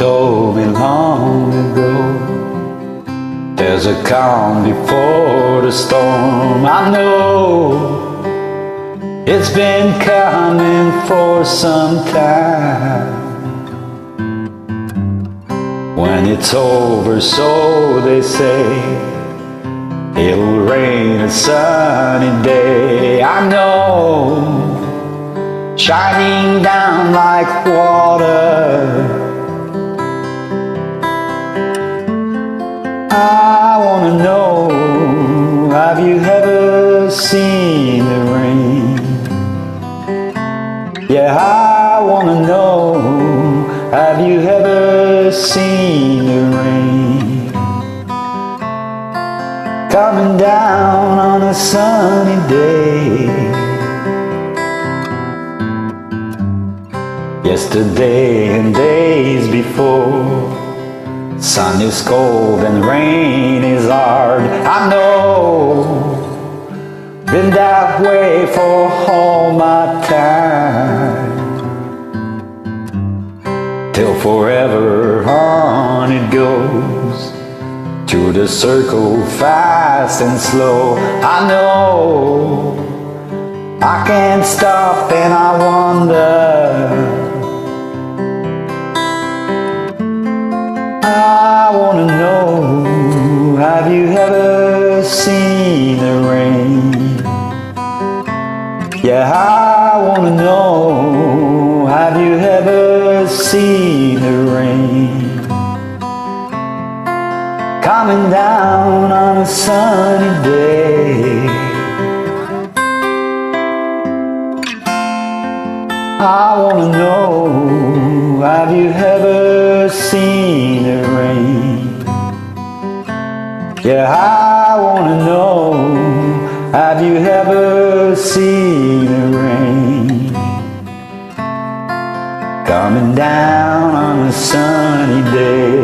told me long ago, there's a calm before the storm. I know it's been coming for some time. When it's over, so they say, it'll rain a sunny day. I know, shining down like water. I wanna know, have you ever seen the rain? Yeah, I wanna know, have you ever seen the rain? Coming down on a sunny day. Yesterday and days before, sun is cold and rain is hard. I know, been that way for all my time. Till forever on it goes, through the circle fast and slow. I know, I can't stop and I wonder, I wanna know, have you ever seen the rain? Yeah, I wanna know, have you ever seen the rain? Coming down on a sunny day. I wanna know, have you ever seen the rain? Yeah, I wanna know, have you ever seen the rain? Coming down on a sunny day.